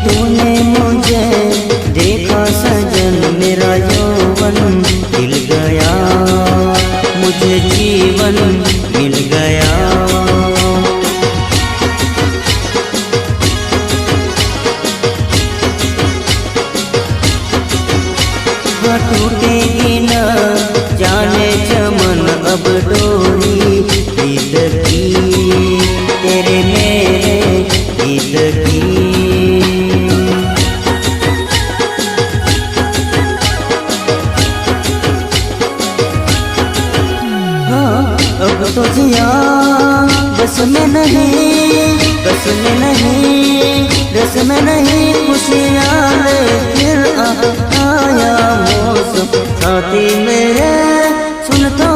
तूने मुझे देखा सजन, मेरा यौवन खिल गया, मुझे जीवन मिल गया। टूटेगी न जाने चमन अब डोरी गीत की, तेरे मेरे गीत की। हाँ अब तो जिया बस में नहीं, बस में नहीं, बस में नहीं, खुशियाँ ले फिर आया मौसम साथी मेरे सुन तो